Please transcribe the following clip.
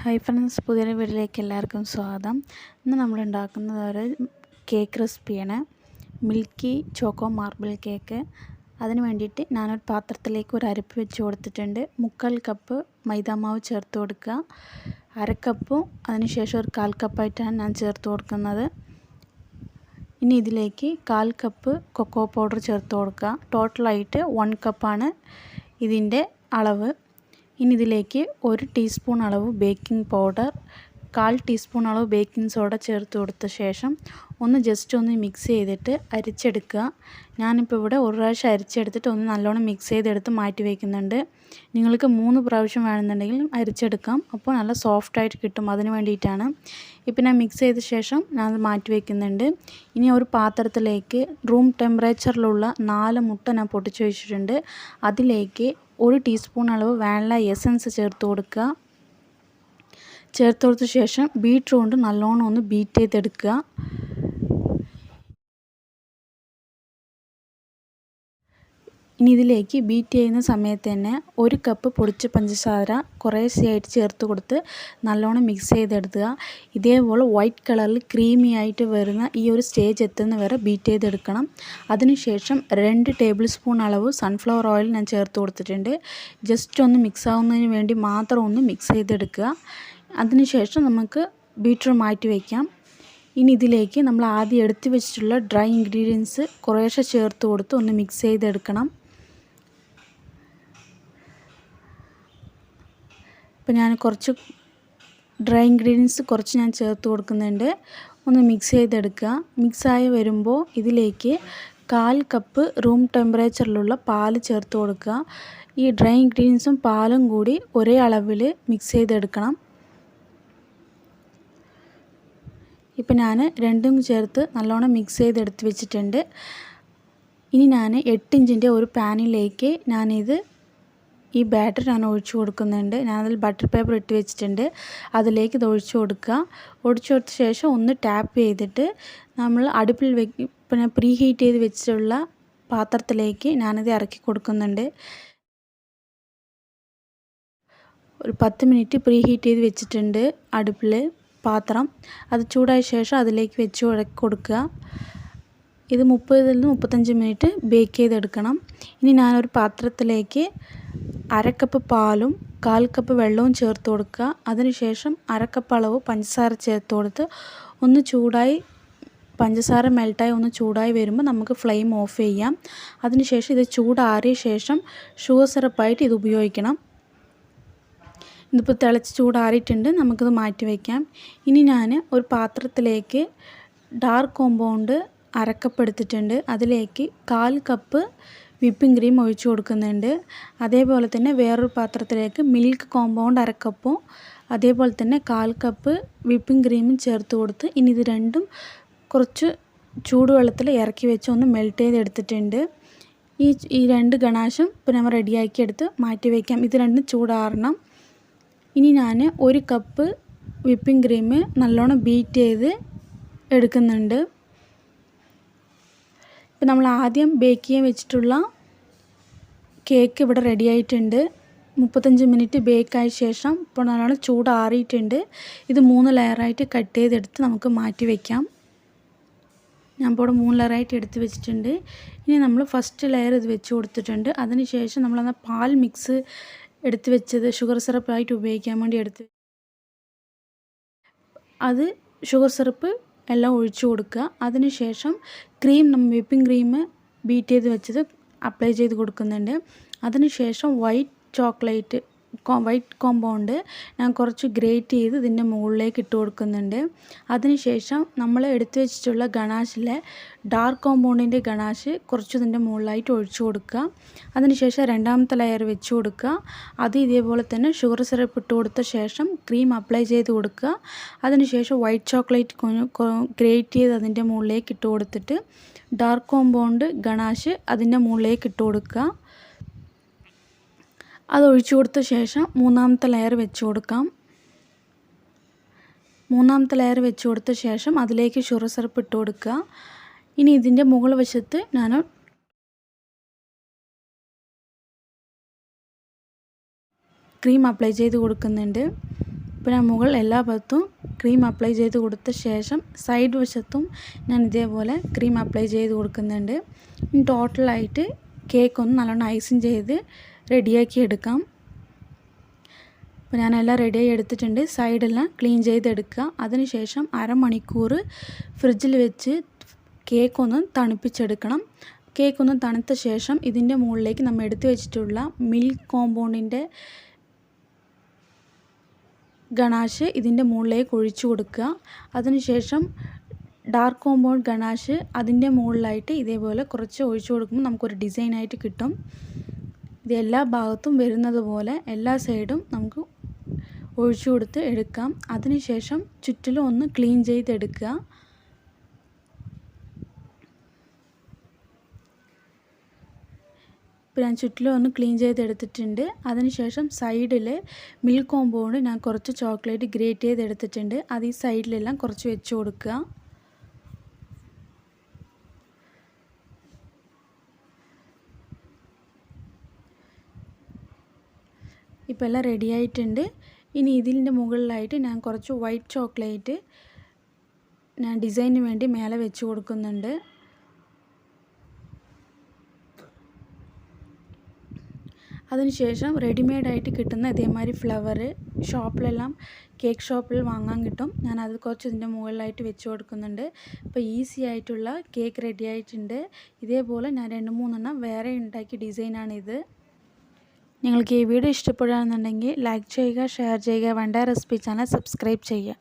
Hi friends, പുതിയൊരു വീഡിയോയിലേക്ക് എല്ലാവർക്കും സ്വാഗതം. ഇന്ന് നമ്മൾ ഉണ്ടാക്കുന്നത് ഒരു കേക്ക് റെസിപ്പിയാണ്, മിൽക്കി ചോക്കോ മാർബിൾ കേക്ക്. അതിന് വേണ്ടിയിട്ട് ഞാനൊരു പാത്രത്തിലേക്ക് ഒരു അരപ്പ് വെച്ച് കൊടുത്തിട്ടുണ്ട്. 3/4 കപ്പ് മൈദാമാവ് ചേർത്ത് കൊടുക്കുക. 1/2 കപ്പും അതിനുശേഷം ഒരു 1/4 കപ്പായിട്ടാണ് ഞാൻ ചേർത്ത് കൊടുക്കുന്നത്. ഇനി ഇതിലേക്ക് 1/4 കപ്പ് കൊക്കോ പൗഡർ ചേർത്ത് കൊടുക്കുക. ടോട്ടലായിട്ട് 1 കപ്പാണ് ഇതിൻ്റെ അളവ്. ഇനി ഇതിലേക്ക് 1 ടീസ്പൂൺ അളവ് ബേക്കിംഗ് പൗഡർ, 1/4 ടീസ്പൂൺ അളവ് ബേക്കിംഗ് സോഡ ചേർത്ത് കൊടുത്ത ശേഷം ജസ്റ്റ് ഒന്ന് മിക്സ് ചെയ്തിട്ട് അരിച്ചെടുക്കുക. ഞാനിപ്പോൾ ഇവിടെ ഒരു പ്രാവശ്യം അരിച്ചെടുത്തിട്ട് നല്ലോണം മിക്സ് ചെയ്തെടുത്ത് മാറ്റി വയ്ക്കുന്നുണ്ട്. നിങ്ങൾക്ക് 3 പ്രാവശ്യം വേണമെന്നുണ്ടെങ്കിൽ അരിച്ചെടുക്കാം, അപ്പോൾ നല്ല സോഫ്റ്റായിട്ട് കിട്ടും. അതിന് വേണ്ടിയിട്ടാണ്. ഇപ്പം ഞാൻ മിക്സ് ചെയ്ത ശേഷം ഞാനത് മാറ്റി വയ്ക്കുന്നുണ്ട്. ഇനി ഒരു പാത്രത്തിലേക്ക് റൂം ടെമ്പറേച്ചറിലുള്ള 4 മുട്ട ഞാൻ പൊട്ടിച്ച് വെച്ചിട്ടുണ്ട്. അതിലേക്ക് 1 ടീസ്പൂൺ അളവ് വാനില എസൻസ് ചേർത്ത് കൊടുക്കുക. ചേർത്ത് കൊടുത്ത ശേഷം ബീറ്റർ കൊണ്ട് നല്ലോണം ഒന്ന് ബീറ്റ് ചെയ്തെടുക്കുക. ഇനി ഇതിലേക്ക് ബീറ്റ് ചെയ്യുന്ന സമയത്ത് തന്നെ 1 കപ്പ് പൊടിച്ച പഞ്ചസാര കുറേശ്ശെയായിട്ട് ചേർത്ത് കൊടുത്ത് നല്ലോണം മിക്സ് ചെയ്തെടുക്കുക. ഇതേപോലെ വൈറ്റ് കളറിൽ ക്രീമി ആയിട്ട് വരുന്ന ഈ ഒരു സ്റ്റേജ് എത്തുന്ന വരെ ബീറ്റ് ചെയ്തെടുക്കണം. അതിനുശേഷം 2 ടേബിൾ സ്പൂൺ അളവ് സൺഫ്ലവർ ഓയിൽ ഞാൻ ചേർത്ത് കൊടുത്തിട്ടുണ്ട്. ജസ്റ്റ് ഒന്ന് മിക്സ് ആവുന്നതിന് വേണ്ടി മാത്രം ഒന്ന് മിക്സ് ചെയ്തെടുക്കുക. അതിനുശേഷം നമുക്ക് ബീറ്റർ മാറ്റി വയ്ക്കാം. ഇനി ഇതിലേക്ക് നമ്മൾ ആദ്യം എടുത്ത് വെച്ചിട്ടുള്ള ഡ്രൈ ഇൻഗ്രീഡിയൻസ് കുറേശ്ശെ ചേർത്ത് കൊടുത്ത് ഒന്ന് മിക്സ് ചെയ്തെടുക്കണം. ഇപ്പോൾ ഞാൻ കുറച്ച് ഡ്രൈ ഇൻഗ്രീഡിയൻസ് ഞാൻ ചേർത്ത് കൊടുക്കുന്നുണ്ട്. ഒന്ന് മിക്സ് ചെയ്തെടുക്കുക. മിക്സായി വരുമ്പോൾ ഇതിലേക്ക് 1/4 കപ്പ് റൂം ടെമ്പറേച്ചറിലുള്ള പാൽ ചേർത്ത് കൊടുക്കുക. ഈ ഡ്രൈ ഇൻഗ്രീഡിയൻസും പാലും കൂടി ഒരേ അളവിൽ മിക്സ് ചെയ്തെടുക്കണം. ഇപ്പം ഞാൻ രണ്ടും ചേർത്ത് നല്ലോണം മിക്സ് ചെയ്തെടുത്ത് വെച്ചിട്ടുണ്ട്. ഇനി ഞാൻ 8 ഇഞ്ചിൻ്റെ ഒരു പാനിലേക്ക് ഈ ബാറ്റർ ഒഴിച്ചു കൊടുക്കുന്നുണ്ട്. ഞാനതിൽ ബട്ടർ പേപ്പർ ഇട്ട് വെച്ചിട്ടുണ്ട്. അതിലേക്ക് ഇത് ഒഴിച്ചു കൊടുക്കുക. ഒഴിച്ചു കൊടുത്ത ശേഷം ഒന്ന് ടാപ്പ് ചെയ്തിട്ട് നമ്മൾ അടുപ്പിൽ പിന്നെ പ്രീ ഹീറ്റ് ചെയ്ത് വെച്ചിട്ടുള്ള പാത്രത്തിലേക്ക് ഞാനിത് ഇറക്കി കൊടുക്കുന്നുണ്ട്. ഒരു 10 മിനിറ്റ് പ്രീ ഹീറ്റ് ചെയ്ത് വെച്ചിട്ടുണ്ട് അടുപ്പിൽ പാത്രം. അത് ചൂടായ ശേഷം അതിലേക്ക് വെച്ച് കൊടുക്കുക. ഇത് 30 നിന്ന് 35 മിനിറ്റ് ബേക്ക് ചെയ്തെടുക്കണം. ഇനി ഞാനൊരു പാത്രത്തിലേക്ക് 1/2 കപ്പ് പാലും 1/4 കപ്പ് വെള്ളവും ചേർത്ത് കൊടുക്കുക. അതിനുശേഷം 1/2 കപ്പ് അളവ് പഞ്ചസാര ചേർത്ത് കൊടുത്ത് ചൂടായി പഞ്ചസാര മെൽട്ടായി ചൂടായി വരുമ്പോൾ നമുക്ക് ഫ്ലെയിം ഓഫ് ചെയ്യാം. അതിനുശേഷം ഇത് ചൂടാറിയ ശേഷം ഷുഗർ സിറപ്പായിട്ട് ഇത് ഉപയോഗിക്കണം. ഇതിപ്പോൾ തിളച്ച് ചൂടാറിയിട്ടുണ്ട്. നമുക്കിത് മാറ്റി വയ്ക്കാം. ഇനി ഞാൻ ഒരു പാത്രത്തിലേക്ക് ഡാർക്ക് കോമ്പൗണ്ട് 1/2 കപ്പ് എടുത്തിട്ടുണ്ട്. അതിലേക്ക് 1/4 കപ്പ് വിപ്പിംഗ് ക്രീം ഒഴിച്ചു കൊടുക്കുന്നുണ്ട്. അതേപോലെ തന്നെ വേറൊരു പാത്രത്തിലേക്ക് മിൽക്ക് കോമ്പൗണ്ട് 1/2 കപ്പും അതേപോലെ തന്നെ 1/4 കപ്പ് വിപ്പിംഗ് ക്രീമും ചേർത്ത് കൊടുത്ത് ഇനി ഇത് രണ്ടും കുറച്ച് ചൂടുവെള്ളത്തിൽ ഇറക്കി വെച്ച് മെൽറ്റ് ചെയ്തെടുത്തിട്ടുണ്ട്. ഈ 2 ഗണാശും ഇപ്പോൾ നമ്മൾ റെഡിയാക്കി എടുത്ത് മാറ്റി വയ്ക്കാം. ഇത് രണ്ടും ചൂടാറണം. ഇനി ഞാൻ 1 കപ്പ് വിപ്പിംഗ് ക്രീം നല്ലോണം ബീറ്റ് ചെയ്ത് എടുക്കുന്നുണ്ട്. ഇപ്പോൾ നമ്മൾ ആദ്യം ബേക്ക് ചെയ്യാൻ വെച്ചിട്ടുള്ള കേക്ക് ഇവിടെ റെഡി ആയിട്ടുണ്ട്. 35 മിനിറ്റ് ബേക്കായ ശേഷം ഇപ്പോൾ നല്ലോണം ചൂടാറിയിട്ടുണ്ട്. ഇത് 3 ലെയറായിട്ട് കട്ട് ചെയ്തെടുത്ത് നമുക്ക് മാറ്റി വയ്ക്കാം. ഞാൻ ഇപ്പോൾ ഇവിടെ 3 ലെയറായിട്ട് എടുത്ത് വെച്ചിട്ടുണ്ട്. ഇനി നമ്മൾ ഫസ്റ്റ് ലെയർ ഇത് വെച്ച് കൊടുത്തിട്ടുണ്ട്. അതിനുശേഷം നമ്മൾ പാൽ മിക്സ് എടുത്ത് വെച്ചത് ഷുഗർ സിറപ്പായിട്ട് ഉപയോഗിക്കാൻ വേണ്ടി അത് ഷുഗർ സിറപ്പ് എല്ലാം ഒഴിച്ചു കൊടുക്കുക. അതിനുശേഷം വിപ്പിംഗ് ക്രീം ബീറ്റ് ചെയ്ത് വെച്ചത് അപ്ലൈ ചെയ്ത് കൊടുക്കുന്നുണ്ട്. അതിനുശേഷം വൈറ്റ് കോമ്പൗണ്ട് ഞാൻ കുറച്ച് ഗ്രേറ്റ് ചെയ്ത് ഇതിൻ്റെ മുകളിലേക്ക് ഇട്ട് കൊടുക്കുന്നുണ്ട്. അതിനുശേഷം നമ്മൾ എടുത്തു വെച്ചിട്ടുള്ള ഗണാഷിലെ ഡാർക്ക് കോമ്പൗണ്ടിൻ്റെ ഗണാഷ് കുറച്ച് ഇതിൻ്റെ മുകളിലായിട്ട് ഒഴിച്ചു കൊടുക്കുക. അതിനുശേഷം രണ്ടാമത്തെ ലെയർ വെച്ച് കൊടുക്കുക. അത് ഇതേപോലെ തന്നെ ഷുഗർ സിറപ്പ് ഇട്ട് കൊടുത്ത ശേഷം ക്രീം അപ്ലൈ ചെയ്ത് കൊടുക്കുക. അതിനുശേഷം വൈറ്റ് ചോക്ലേറ്റ് ഗ്രേറ്റ് ചെയ്ത് അതിൻ്റെ മുകളിലേക്ക് ഇട്ട് കൊടുത്തിട്ട് ഡാർക്ക് കോമ്പൗണ്ട് ഗണാഷ് അതിൻ്റെ മുകളിലേക്ക് ഇട്ട് കൊടുക്കുക. അത് ഒഴിച്ചു കൊടുത്ത ശേഷം മൂന്നാമത്തെ ലെയർ വെച്ച് കൊടുക്കാം. മൂന്നാമത്തെ ലെയർ വെച്ച് കൊടുത്ത ശേഷം അതിലേക്ക് ഷുഗർ സിറപ്പ് ഇട്ട് കൊടുക്കുക. ഇനി ഇതിൻ്റെ മുകൾ വശത്ത് ഞാൻ ക്രീം അപ്ലൈ ചെയ്ത് കൊടുക്കുന്നുണ്ട്. ഇപ്പോൾ ഞാൻ മുകൾ എല്ലാ ഭാഗത്തും ക്രീം അപ്ലൈ ചെയ്ത് കൊടുത്ത ശേഷം സൈഡ് വശത്തും ഞാൻ ഇതേപോലെ ക്രീം അപ്ലൈ ചെയ്ത് കൊടുക്കുന്നുണ്ട്. ടോട്ടലായിട്ട് കേക്ക് ഒന്ന് നല്ലോണം ഐസിങ് ചെയ്ത് റെഡിയാക്കി എടുക്കാം. അപ്പോൾ ഞാനെല്ലാം റെഡിയായി എടുത്തിട്ടുണ്ട്. സൈഡെല്ലാം ക്ലീൻ ചെയ്തെടുക്കുക. അതിനുശേഷം അരമണിക്കൂർ ഫ്രിഡ്ജിൽ വെച്ച് കേക്കൊന്ന് തണുപ്പിച്ചെടുക്കണം. കേക്കൊന്ന് തണുത്ത ശേഷം ഇതിൻ്റെ മുകളിലേക്ക് നമ്മൾ എടുത്തു വെച്ചിട്ടുള്ള മിൽക്ക് കോമ്പൗണ്ടിൻ്റെ ഗണാഷ് ഇതിൻ്റെ മുകളിലേക്ക് ഒഴിച്ചു കൊടുക്കുക. അതിനുശേഷം ഡാർക്ക് കോമ്പൗണ്ട് ഗണാഷ് അതിൻ്റെ മുകളിലായിട്ട് ഇതേപോലെ കുറച്ച് ഒഴിച്ചു കൊടുക്കുമ്പോൾ നമുക്കൊരു ഡിസൈനായിട്ട് കിട്ടും. ഇത് എല്ലാ ഭാഗത്തും വരുന്നത് പോലെ എല്ലാ സൈഡും നമുക്ക് ഒഴിച്ചു കൊടുത്ത് എടുക്കാം. അതിനുശേഷം ചുറ്റിലും ഒന്ന് ക്ലീൻ ചെയ്തെടുക്കുക. ഇപ്പോൾ ഞാൻ ചുറ്റിലും ഒന്ന് ക്ലീൻ ചെയ്തെടുത്തിട്ടുണ്ട്. അതിനുശേഷം സൈഡിൽ മിൽക്ക് കോമ്പൗണ്ട് ഞാൻ കുറച്ച് ചോക്ലേറ്റ് ഗ്രേറ്റ് ചെയ്തെടുത്തിട്ടുണ്ട്. അത് ഈ സൈഡിലെല്ലാം കുറച്ച് വെച്ച് കൊടുക്കുക. ഇപ്പോൾ എല്ലാം റെഡി ആയിട്ടുണ്ട്. ഇനി ഇതിൻ്റെ മുകളിലായിട്ട് ഞാൻ കുറച്ച് വൈറ്റ് ചോക്ലേറ്റ് ഞാൻ ഡിസൈനിന് വേണ്ടി മേലെ വെച്ച് കൊടുക്കുന്നുണ്ട്. അതിനുശേഷം റെഡിമെയ്ഡായിട്ട് കിട്ടുന്ന ഇതേമാതിരി ഫ്ലവർ ഷോപ്പിലെല്ലാം കേക്ക് ഷോപ്പിൽ വാങ്ങാൻ കിട്ടും. ഞാൻ അത് കുറച്ച് ഇതിൻ്റെ മുകളിലായിട്ട് വെച്ച് കൊടുക്കുന്നുണ്ട്. അപ്പോൾ ഈസി ആയിട്ടുള്ള കേക്ക് റെഡി ആയിട്ടുണ്ട്. ഇതേപോലെ ഞാൻ 2-3 വേറെ ഉണ്ടാക്കിയ ഡിസൈനാണിത്. നിങ്ങൾക്ക് ഈ വീഡിയോ ഇഷ്ടപ്പെടുകയാണെന്നുണ്ടെങ്കിൽ ലൈക്ക് ചെയ്യുക, ഷെയർ ചെയ്യുക, വണ്ട റെസിപ്പി ചാനൽ സബ്സ്ക്രൈബ് ചെയ്യുക.